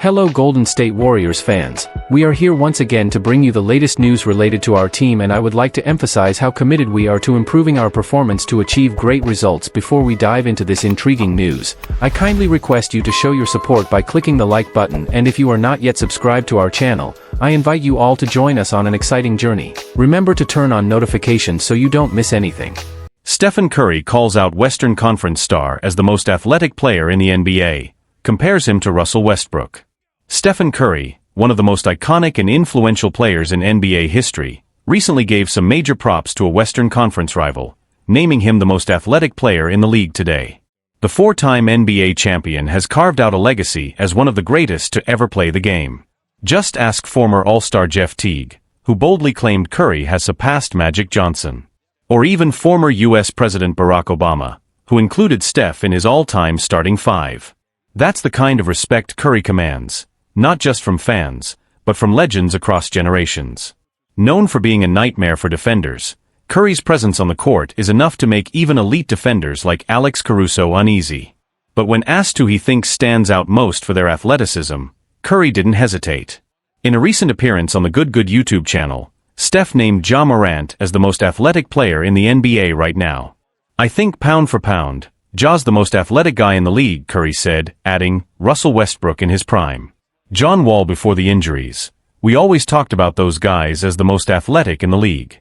Hello Golden State Warriors fans, we are here once again to bring you the latest news related to our team, and I would like to emphasize how committed we are to improving our performance to achieve great results. Before we dive into this intriguing news, I kindly request you to show your support by clicking the like button, and if you are not yet subscribed to our channel, I invite you all to join us on an exciting journey. Remember to turn on notifications so you don't miss anything. Stephen Curry calls out Western Conference star as the most athletic player in the NBA, compares him to Russell Westbrook. Stephen Curry, one of the most iconic and influential players in NBA history, recently gave some major props to a Western Conference rival, naming him the most athletic player in the league today. The four-time NBA champion has carved out a legacy as one of the greatest to ever play the game. Just ask former All-Star Jeff Teague, who boldly claimed Curry has surpassed Magic Johnson. Or even former U.S. President Barack Obama, who included Steph in his all-time starting five. That's the kind of respect Curry commands, not just from fans, but from legends across generations. Known for being a nightmare for defenders, Curry's presence on the court is enough to make even elite defenders like Alex Caruso uneasy. But when asked who he thinks stands out most for their athleticism, Curry didn't hesitate. In a recent appearance on the Good YouTube channel, Steph named Ja Morant as the most athletic player in the NBA right now. "I think pound for pound, Ja's the most athletic guy in the league," Curry said, adding, "Russell Westbrook in his prime. John Wall before the injuries. We always talked about those guys as the most athletic in the league."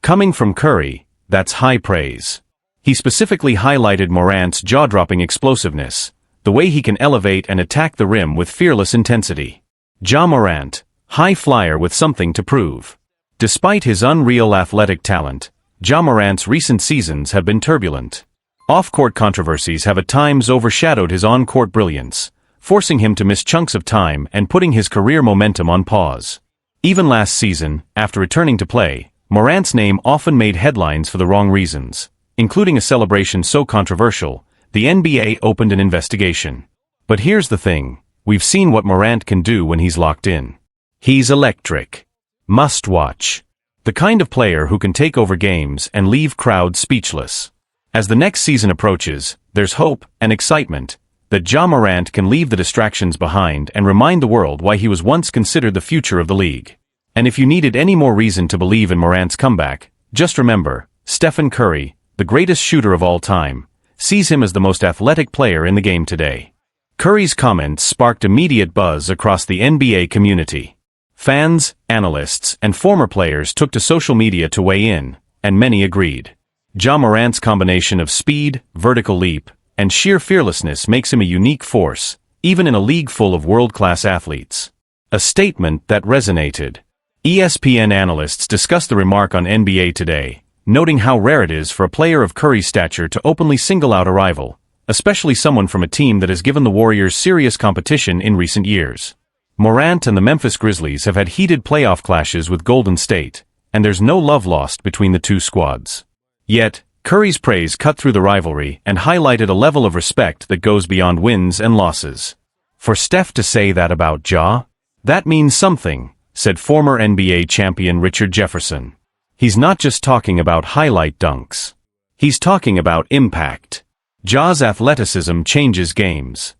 Coming from Curry, that's high praise. He specifically highlighted Morant's jaw-dropping explosiveness, the way he can elevate and attack the rim with fearless intensity. Ja Morant, high flyer with something to prove. Despite his unreal athletic talent, Ja Morant's recent seasons have been turbulent. Off-court controversies have at times overshadowed his on-court brilliance, forcing him to miss chunks of time and putting his career momentum on pause. Even last season, after returning to play, Morant's name often made headlines for the wrong reasons, including a celebration so controversial, the NBA opened an investigation. But here's the thing, we've seen what Morant can do when he's locked in. He's electric. Must watch. The kind of player who can take over games and leave crowds speechless. As the next season approaches, there's hope and excitement that Ja Morant can leave the distractions behind and remind the world why he was once considered the future of the league. And if you needed any more reason to believe in Morant's comeback, just remember, Stephen Curry, the greatest shooter of all time, sees him as the most athletic player in the game today. Curry's comments sparked immediate buzz across the NBA community. Fans, analysts, and former players took to social media to weigh in, and many agreed. Ja Morant's combination of speed, vertical leap, and sheer fearlessness makes him a unique force, even in a league full of world-class athletes. A statement that resonated. ESPN analysts discussed the remark on NBA Today, noting how rare it is for a player of Curry's stature to openly single out a rival, especially someone from a team that has given the Warriors serious competition in recent years. Morant and the Memphis Grizzlies have had heated playoff clashes with Golden State, and there's no love lost between the two squads. Yet, Curry's praise cut through the rivalry and highlighted a level of respect that goes beyond wins and losses. For Steph to say that about Ja? That means something, said former NBA champion Richard Jefferson. He's not just talking about highlight dunks. He's talking about impact. Ja's athleticism changes games.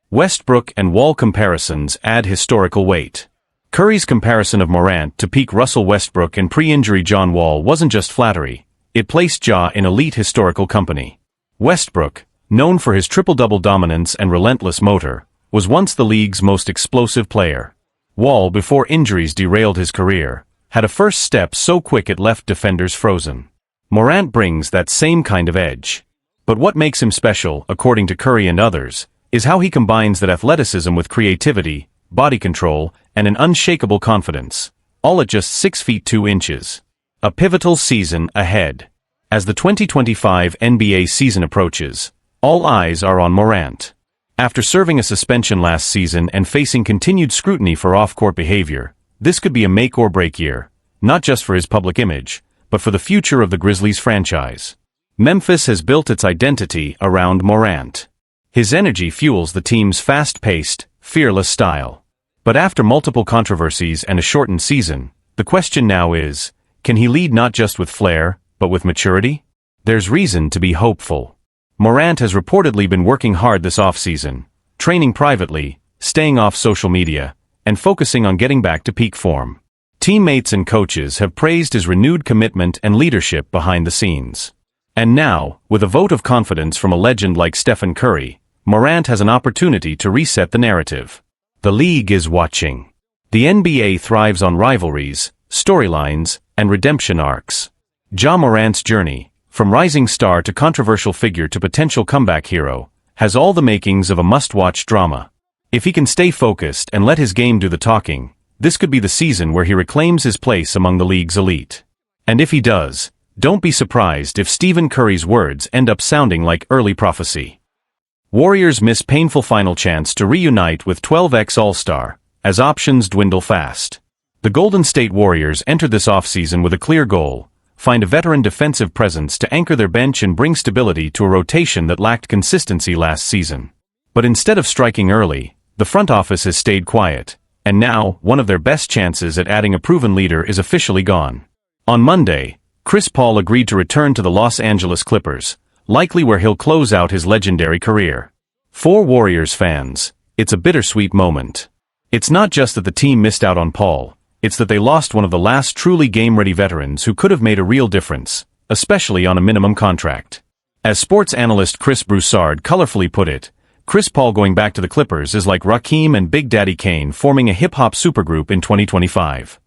Westbrook and Wall comparisons add historical weight. Curry's comparison of Morant to peak Russell Westbrook and pre-injury John Wall wasn't just flattery. It placed Ja in elite historical company. Westbrook, known for his triple-double dominance and relentless motor, was once the league's most explosive player. Wall, before injuries derailed his career, had a first step so quick it left defenders frozen. Morant brings that same kind of edge. But what makes him special, according to Curry and others, is how he combines that athleticism with creativity, body control, and an unshakable confidence, all at just 6 feet 2 inches. A pivotal season ahead. As the 2025 NBA season approaches, all eyes are on Morant. After serving a suspension last season and facing continued scrutiny for off-court behavior, this could be a make-or-break year, not just for his public image, but for the future of the Grizzlies franchise. Memphis has built its identity around Morant. His energy fuels the team's fast-paced, fearless style. But after multiple controversies and a shortened season, the question now is, can he lead not just with flair, but with maturity? There's reason to be hopeful. Morant has reportedly been working hard this offseason, training privately, staying off social media, and focusing on getting back to peak form. Teammates and coaches have praised his renewed commitment and leadership behind the scenes. And now, with a vote of confidence from a legend like Stephen Curry, Morant has an opportunity to reset the narrative. The league is watching. The NBA thrives on rivalries, storylines, and redemption arcs. Ja Morant's journey, from rising star to controversial figure to potential comeback hero, has all the makings of a must-watch drama. If he can stay focused and let his game do the talking, this could be the season where he reclaims his place among the league's elite. And if he does, don't be surprised if Stephen Curry's words end up sounding like early prophecy. Warriors miss painful final chance to reunite with 12x All-Star, as options dwindle fast. The Golden State Warriors entered this offseason with a clear goal: find a veteran defensive presence to anchor their bench and bring stability to a rotation that lacked consistency last season. But instead of striking early, the front office has stayed quiet, and now one of their best chances at adding a proven leader is officially gone. On Monday, Chris Paul agreed to return to the Los Angeles Clippers, likely where he'll close out his legendary career. For Warriors fans, it's a bittersweet moment. It's not just that the team missed out on Paul, it's that they lost one of the last truly game-ready veterans who could have made a real difference, especially on a minimum contract. As sports analyst Chris Broussard colorfully put it, Chris Paul going back to the Clippers is like Rakim and Big Daddy Kane forming a hip-hop supergroup in 2025.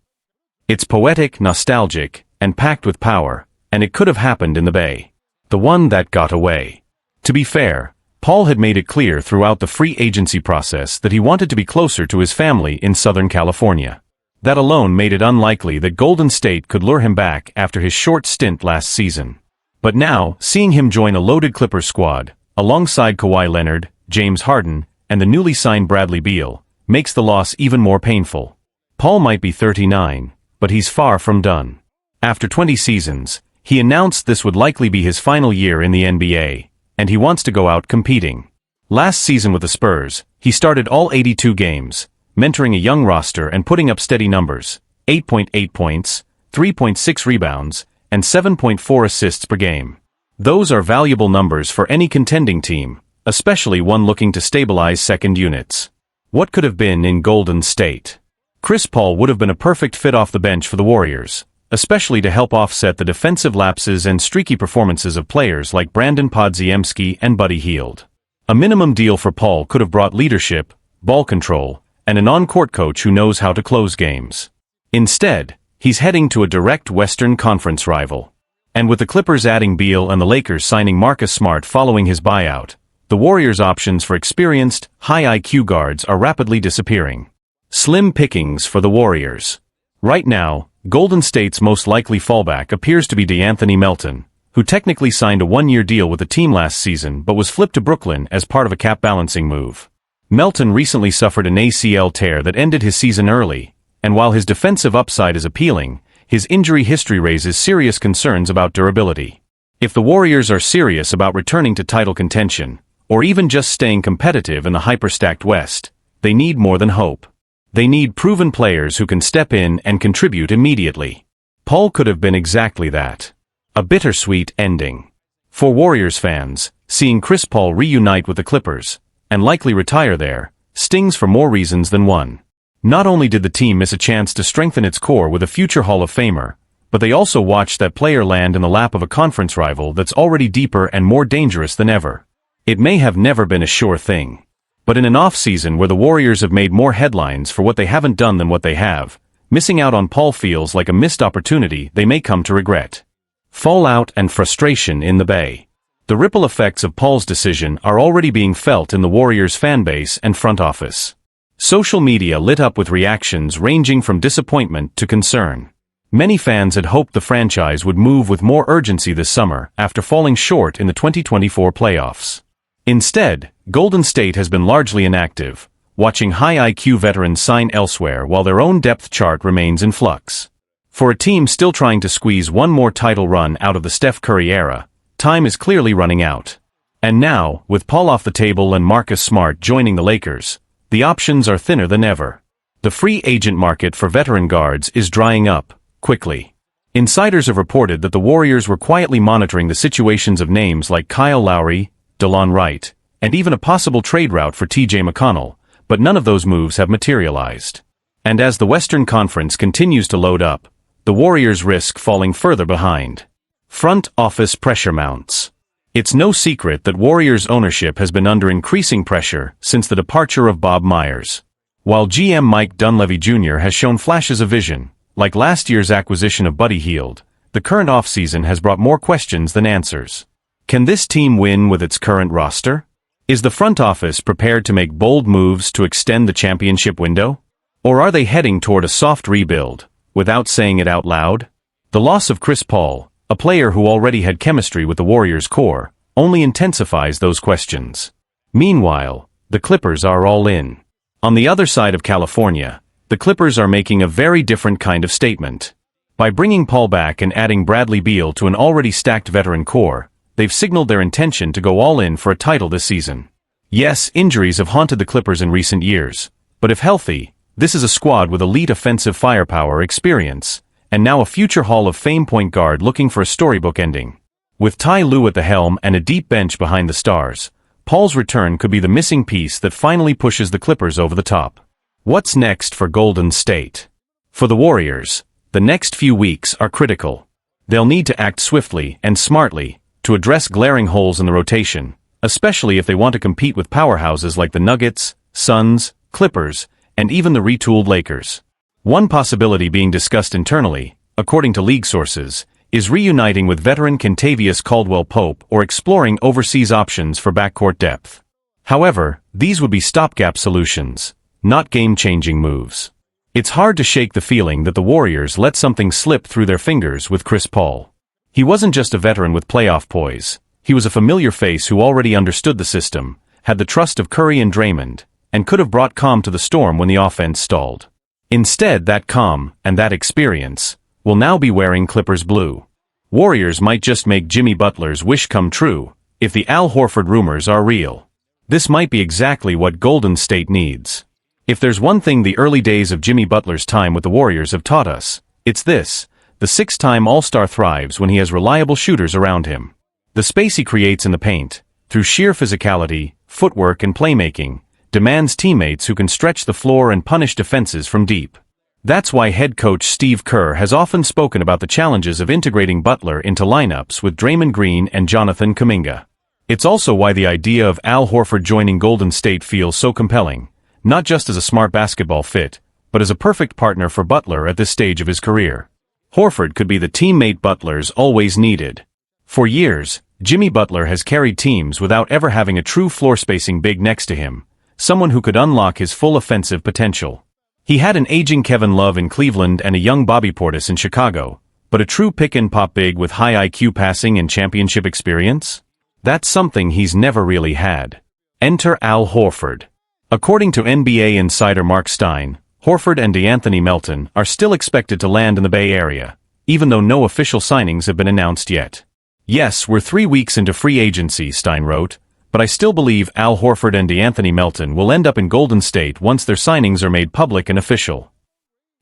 It's poetic, nostalgic, and packed with power, and it could have happened in the Bay. The one that got away. To be fair, Paul had made it clear throughout the free agency process that he wanted to be closer to his family in Southern California. That alone made it unlikely that Golden State could lure him back after his short stint last season. But now, seeing him join a loaded Clippers squad, alongside Kawhi Leonard, James Harden, and the newly signed Bradley Beal, makes the loss even more painful. Paul might be 39, but he's far from done. After 20 seasons, he announced this would likely be his final year in the NBA, and he wants to go out competing. Last season with the Spurs, he started all 82 games, mentoring a young roster and putting up steady numbers: 8.8 points, 3.6 rebounds, and 7.4 assists per game. Those are valuable numbers for any contending team, especially one looking to stabilize second units. What could have been in Golden State? Chris Paul would have been a perfect fit off the bench for the Warriors, especially to help offset the defensive lapses and streaky performances of players like Brandon Podziemski and Buddy Hield. A minimum deal for Paul could have brought leadership, ball control, and an on-court coach who knows how to close games. Instead, he's heading to a direct Western Conference rival. And with the Clippers adding Beal and the Lakers signing Marcus Smart following his buyout, the Warriors' options for experienced, high IQ guards are rapidly disappearing. Slim pickings for the Warriors. Right now, Golden State's most likely fallback appears to be DeAnthony Melton, who technically signed a one-year deal with the team last season but was flipped to Brooklyn as part of a cap-balancing move. Melton recently suffered an ACL tear that ended his season early, and while his defensive upside is appealing, his injury history raises serious concerns about durability. If the Warriors are serious about returning to title contention, or even just staying competitive in the hyper-stacked West, they need more than hope. They need proven players who can step in and contribute immediately. Paul could have been exactly that. A bittersweet ending. For Warriors fans, seeing Chris Paul reunite with the Clippers, and likely retire there, stings for more reasons than one. Not only did the team miss a chance to strengthen its core with a future Hall of Famer, but they also watched that player land in the lap of a conference rival that's already deeper and more dangerous than ever. It may have never been a sure thing. But in an off-season where the Warriors have made more headlines for what they haven't done than what they have, missing out on Paul feels like a missed opportunity they may come to regret. Fallout and frustration in the Bay. The ripple effects of Paul's decision are already being felt in the Warriors' fanbase and front office. Social media lit up with reactions ranging from disappointment to concern. Many fans had hoped the franchise would move with more urgency this summer after falling short in the 2024 playoffs. Instead, Golden State has been largely inactive, watching high IQ veterans sign elsewhere while their own depth chart remains in flux. For a team still trying to squeeze one more title run out of the Steph Curry era, time is clearly running out. And now, with Paul off the table and Marcus Smart joining the Lakers, the options are thinner than ever. The free agent market for veteran guards is drying up, quickly. Insiders have reported that the Warriors were quietly monitoring the situations of names like Kyle Lowry, DeLon Wright, and even a possible trade route for TJ McConnell, but none of those moves have materialized. And as the Western Conference continues to load up, the Warriors risk falling further behind. Front office pressure mounts. It's no secret that Warriors ownership has been under increasing pressure since the departure of Bob Myers. While GM Mike Dunleavy Jr. has shown flashes of vision, like last year's acquisition of Buddy Hield, the current offseason has brought more questions than answers. Can this team win with its current roster? Is the front office prepared to make bold moves to extend the championship window? Or are they heading toward a soft rebuild, without saying it out loud? The loss of Chris Paul, a player who already had chemistry with the Warriors' core, only intensifies those questions. Meanwhile, the Clippers are all in. On the other side of California, the Clippers are making a very different kind of statement. By bringing Paul back and adding Bradley Beal to an already stacked veteran core, they've signaled their intention to go all in for a title this season. Yes, injuries have haunted the Clippers in recent years, but if healthy, this is a squad with elite offensive firepower, experience, and now a future Hall of Fame point guard looking for a storybook ending. With Ty Lue at the helm and a deep bench behind the stars, Paul's return could be the missing piece that finally pushes the Clippers over the top. What's next for Golden State? For the Warriors, the next few weeks are critical. They'll need to act swiftly and smartly to address glaring holes in the rotation, especially if they want to compete with powerhouses like the Nuggets, Suns, Clippers, and even the retooled Lakers. One possibility being discussed internally, according to league sources, is reuniting with veteran Kentavious Caldwell-Pope or exploring overseas options for backcourt depth. However, these would be stopgap solutions, not game-changing moves. It's hard to shake the feeling that the Warriors let something slip through their fingers with Chris Paul. He wasn't just a veteran with playoff poise, he was a familiar face who already understood the system, had the trust of Curry and Draymond, and could have brought calm to the storm when the offense stalled. Instead, that calm, and that experience, will now be wearing Clippers blue. Warriors might just make Jimmy Butler's wish come true, if the Al Horford rumors are real. This might be exactly what Golden State needs. If there's one thing the early days of Jimmy Butler's time with the Warriors have taught us, it's this: the six-time All-Star thrives when he has reliable shooters around him. The space he creates in the paint, through sheer physicality, footwork and playmaking, demands teammates who can stretch the floor and punish defenses from deep. That's why head coach Steve Kerr has often spoken about the challenges of integrating Butler into lineups with Draymond Green and Jonathan Kuminga. It's also why the idea of Al Horford joining Golden State feels so compelling, not just as a smart basketball fit, but as a perfect partner for Butler at this stage of his career. Horford could be the teammate Butler's always needed. For years, Jimmy Butler has carried teams without ever having a true floor-spacing big next to him, someone who could unlock his full offensive potential. He had an aging Kevin Love in Cleveland and a young Bobby Portis in Chicago, but a true pick-and-pop big with high IQ passing and championship experience? That's something he's never really had. Enter Al Horford. According to NBA insider Mark Stein, Horford and DeAnthony Melton are still expected to land in the Bay Area, even though no official signings have been announced yet. Yes, we're 3 weeks into free agency, Stein wrote, but I still believe Al Horford and DeAnthony Melton will end up in Golden State once their signings are made public and official.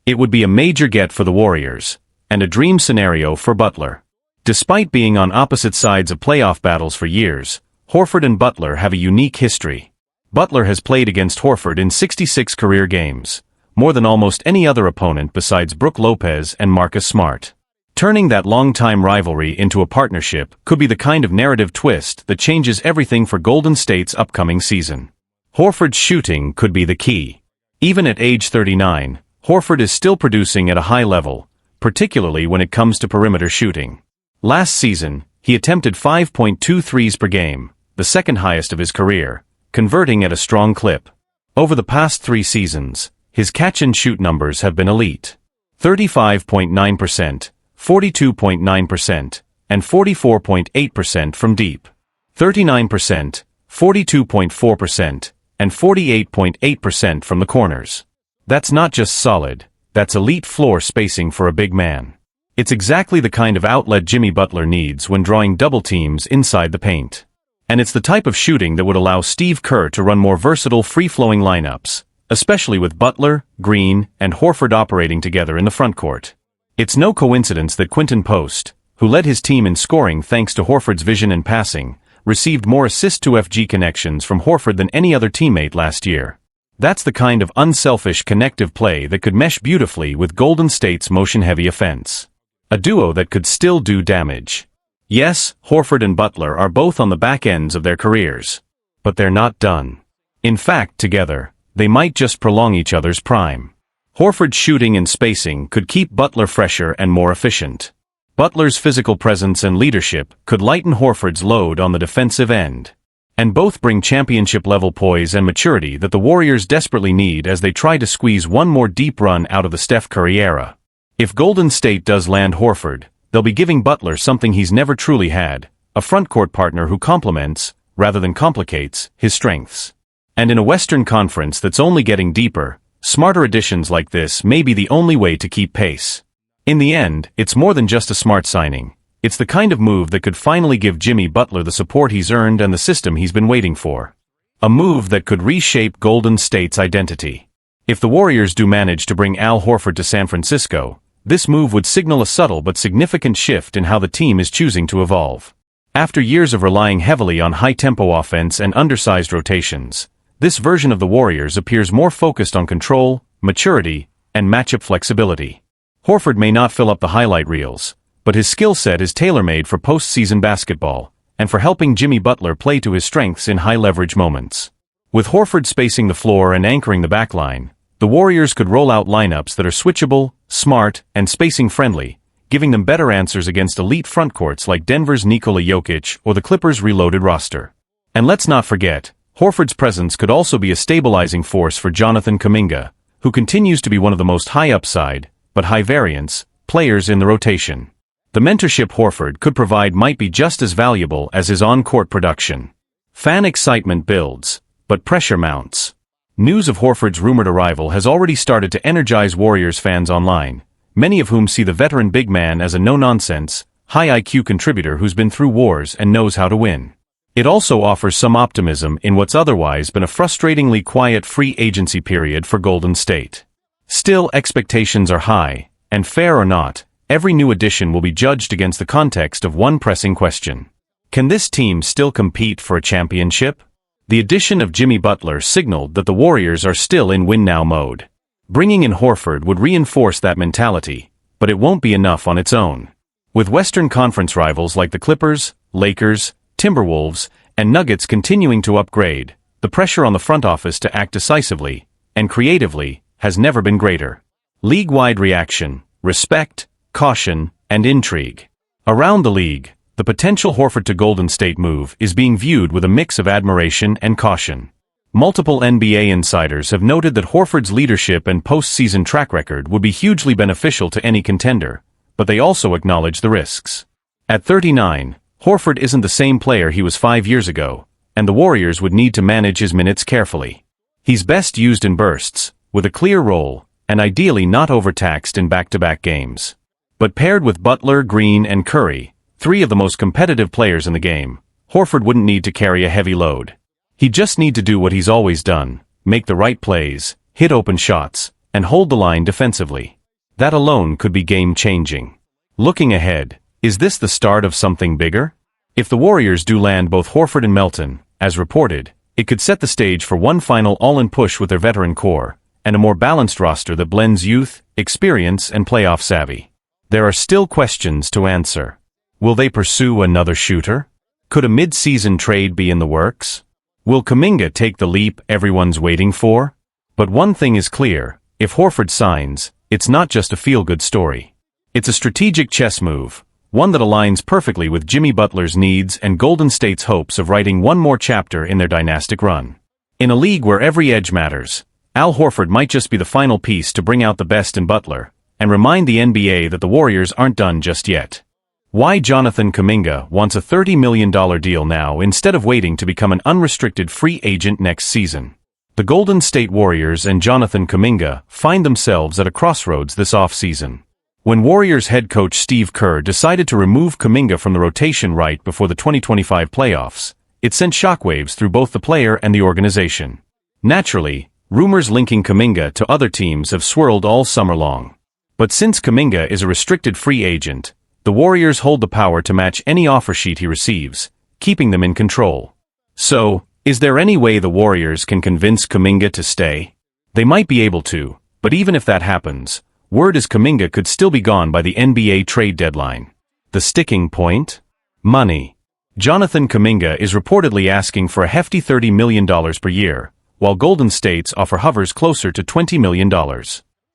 It would be a major get for the Warriors, and a dream scenario for Butler. Despite being on opposite sides of playoff battles for years, Horford and Butler have a unique history. Butler has played against Horford in 66 career games, more than almost any other opponent besides Brook Lopez and Marcus Smart. Turning that long-time rivalry into a partnership could be the kind of narrative twist that changes everything for Golden State's upcoming season. Horford's shooting could be the key. Even at age 39, Horford is still producing at a high level, particularly when it comes to perimeter shooting. Last season, he attempted 5.2 threes per game, the second highest of his career, converting at a strong clip. Over the past 3 seasons, his catch-and-shoot numbers have been elite. 35.9%. 42.9%, and 44.8% from deep. 39%, 42.4%, and 48.8% from the corners. That's not just solid, that's elite floor spacing for a big man. It's exactly the kind of outlet Jimmy Butler needs when drawing double teams inside the paint. And it's the type of shooting that would allow Steve Kerr to run more versatile free-flowing lineups, especially with Butler, Green, and Horford operating together in the frontcourt. It's no coincidence that Quinton Post, who led his team in scoring thanks to Horford's vision and passing, received more assist-to-FG connections from Horford than any other teammate last year. That's the kind of unselfish connective play that could mesh beautifully with Golden State's motion-heavy offense. A duo that could still do damage. Yes, Horford and Butler are both on the back ends of their careers. But they're not done. In fact, together, they might just prolong each other's prime. Horford's shooting and spacing could keep Butler fresher and more efficient. Butler's physical presence and leadership could lighten Horford's load on the defensive end. And both bring championship-level poise and maturity that the Warriors desperately need as they try to squeeze one more deep run out of the Steph Curry era. If Golden State does land Horford, they'll be giving Butler something he's never truly had, a frontcourt partner who complements, rather than complicates, his strengths. And in a Western Conference that's only getting deeper, smarter additions like this may be the only way to keep pace. In the end, it's more than just a smart signing. It's the kind of move that could finally give Jimmy Butler the support he's earned and the system he's been waiting for. A move that could reshape Golden State's identity. If the Warriors do manage to bring Al Horford to San Francisco, this move would signal a subtle but significant shift in how the team is choosing to evolve. After years of relying heavily on high-tempo offense and undersized rotations, this version of the Warriors appears more focused on control, maturity, and matchup flexibility. Horford may not fill up the highlight reels, but his skill set is tailor-made for postseason basketball, and for helping Jimmy Butler play to his strengths in high-leverage moments. With Horford spacing the floor and anchoring the backline, the Warriors could roll out lineups that are switchable, smart, and spacing-friendly, giving them better answers against elite frontcourts like Denver's Nikola Jokic or the Clippers' reloaded roster. And let's not forget, Horford's presence could also be a stabilizing force for Jonathan Kuminga, who continues to be one of the most high-upside, but high-variance, players in the rotation. The mentorship Horford could provide might be just as valuable as his on-court production. Fan excitement builds, but pressure mounts. News of Horford's rumored arrival has already started to energize Warriors fans online, many of whom see the veteran big man as a no-nonsense, high-IQ contributor who's been through wars and knows how to win. It also offers some optimism in what's otherwise been a frustratingly quiet free agency period for Golden State. Still, expectations are high, and fair or not, every new addition will be judged against the context of one pressing question. Can this team still compete for a championship? The addition of Jimmy Butler signaled that the Warriors are still in win-now mode. Bringing in Horford would reinforce that mentality, but it won't be enough on its own. With Western Conference rivals like the Clippers, Lakers, Timberwolves, and Nuggets continuing to upgrade, the pressure on the front office to act decisively and creatively has never been greater. League-wide reaction, respect, caution, and intrigue. Around the league, the potential Horford to Golden State move is being viewed with a mix of admiration and caution. Multiple NBA insiders have noted that Horford's leadership and postseason track record would be hugely beneficial to any contender, but they also acknowledge the risks. At 39, Horford isn't the same player he was 5 years ago, and the Warriors would need to manage his minutes carefully. He's best used in bursts, with a clear role, and ideally not overtaxed in back-to-back games. But paired with Butler, Green, and Curry, three of the most competitive players in the game, Horford wouldn't need to carry a heavy load. He'd just need to do what he's always done, make the right plays, hit open shots, and hold the line defensively. That alone could be game-changing. Looking ahead, is this the start of something bigger? If the Warriors do land both Horford and Melton, as reported, it could set the stage for one final all-in push with their veteran core, and a more balanced roster that blends youth, experience, and playoff savvy. There are still questions to answer. Will they pursue another shooter? Could a mid-season trade be in the works? Will Kuminga take the leap everyone's waiting for? But one thing is clear, if Horford signs, it's not just a feel-good story. It's a strategic chess move, one that aligns perfectly with Jimmy Butler's needs and Golden State's hopes of writing one more chapter in their dynastic run. In a league where every edge matters, Al Horford might just be the final piece to bring out the best in Butler, and remind the NBA that the Warriors aren't done just yet. Why Jonathan Kuminga wants a $30 million deal now instead of waiting to become an unrestricted free agent next season. The Golden State Warriors and Jonathan Kuminga find themselves at a crossroads this offseason. When Warriors head coach Steve Kerr decided to remove Kuminga from the rotation right before the 2025 playoffs, it sent shockwaves through both the player and the organization. Naturally, rumors linking Kuminga to other teams have swirled all summer long. But since Kuminga is a restricted free agent, the Warriors hold the power to match any offer sheet he receives, keeping them in control. So, is there any way the Warriors can convince Kuminga to stay? They might be able to, but even if that happens, word is Kuminga could still be gone by the NBA trade deadline. The sticking point? Money. Jonathan Kuminga is reportedly asking for a hefty $30 million per year, while Golden State's offer hovers closer to $20 million.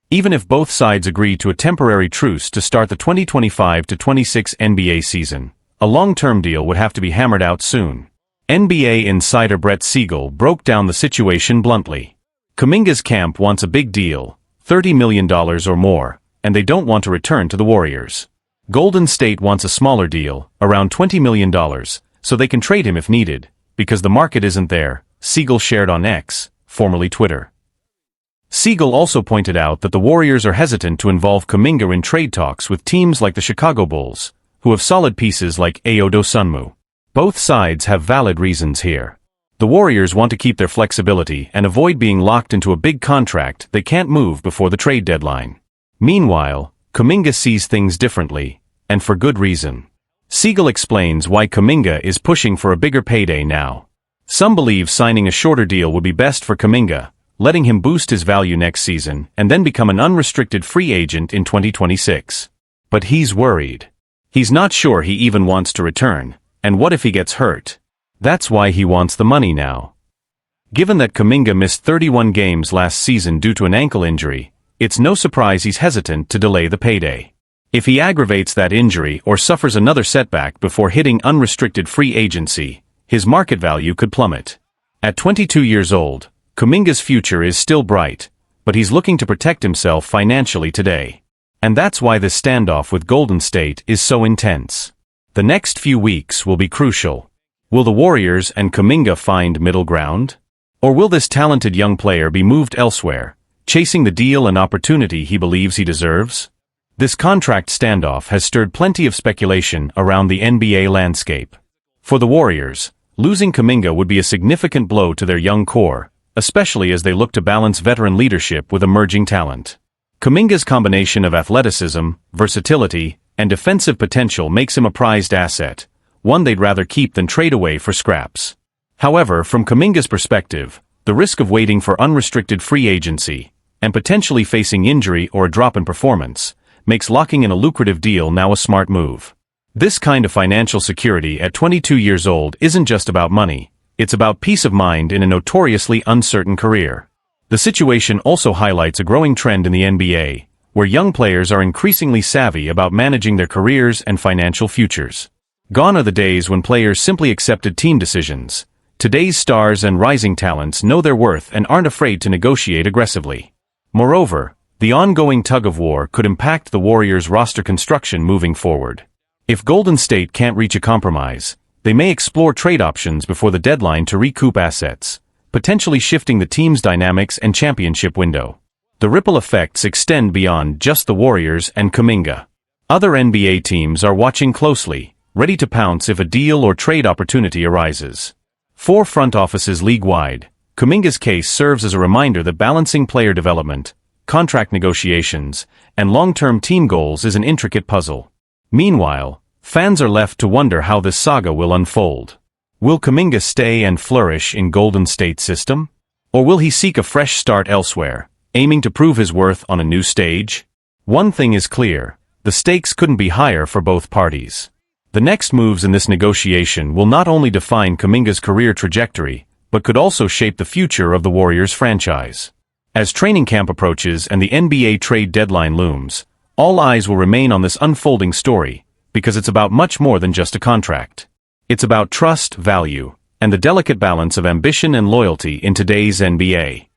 Even if both sides agree to a temporary truce to start the 2025-26 NBA season, a long-term deal would have to be hammered out soon. NBA insider Brett Siegel broke down the situation bluntly. Kuminga's camp wants a big deal, $30 million or more, and they don't want to return to the Warriors. Golden State wants a smaller deal, around $20 million, so they can trade him if needed, because the market isn't there, Siegel shared on X, formerly Twitter. Siegel also pointed out that the Warriors are hesitant to involve Kuminga in trade talks with teams like the Chicago Bulls, who have solid pieces like Ayo Dosunmu. Both sides have valid reasons here. The Warriors want to keep their flexibility and avoid being locked into a big contract they can't move before the trade deadline. Meanwhile, Kuminga sees things differently, and for good reason. Siegel explains why Kuminga is pushing for a bigger payday now. Some believe signing a shorter deal would be best for Kuminga, letting him boost his value next season and then become an unrestricted free agent in 2026. But he's worried. He's not sure he even wants to return, and what if he gets hurt? That's why he wants the money now. Given that Kuminga missed 31 games last season due to an ankle injury, it's no surprise he's hesitant to delay the payday. If he aggravates that injury or suffers another setback before hitting unrestricted free agency, his market value could plummet. At 22 years old, Kuminga's future is still bright, but he's looking to protect himself financially today. And that's why this standoff with Golden State is so intense. The next few weeks will be crucial. Will the Warriors and Kuminga find middle ground? Or will this talented young player be moved elsewhere, chasing the deal and opportunity he believes he deserves? This contract standoff has stirred plenty of speculation around the NBA landscape. For the Warriors, losing Kuminga would be a significant blow to their young core, especially as they look to balance veteran leadership with emerging talent. Kuminga's combination of athleticism, versatility, and defensive potential makes him a prized asset, one they'd rather keep than trade away for scraps. However, from Kuminga's perspective, the risk of waiting for unrestricted free agency, and potentially facing injury or a drop in performance, makes locking in a lucrative deal now a smart move. This kind of financial security at 22 years old isn't just about money, it's about peace of mind in a notoriously uncertain career. The situation also highlights a growing trend in the NBA, where young players are increasingly savvy about managing their careers and financial futures. Gone are the days when players simply accepted team decisions. Today's stars and rising talents know their worth and aren't afraid to negotiate aggressively. Moreover, the ongoing tug-of-war could impact the Warriors' roster construction moving forward. If Golden State can't reach a compromise, they may explore trade options before the deadline to recoup assets, potentially shifting the team's dynamics and championship window. The ripple effects extend beyond just the Warriors and Kuminga. Other NBA teams are watching closely, ready to pounce if a deal or trade opportunity arises. For front offices league-wide, Kuminga's case serves as a reminder that balancing player development, contract negotiations, and long-term team goals is an intricate puzzle. Meanwhile, fans are left to wonder how this saga will unfold. Will Kuminga stay and flourish in Golden State's system? Or will he seek a fresh start elsewhere, aiming to prove his worth on a new stage? One thing is clear, the stakes couldn't be higher for both parties. The next moves in this negotiation will not only define Kuminga's career trajectory, but could also shape the future of the Warriors franchise. As training camp approaches and the NBA trade deadline looms, all eyes will remain on this unfolding story, because it's about much more than just a contract. It's about trust, value, and the delicate balance of ambition and loyalty in today's NBA.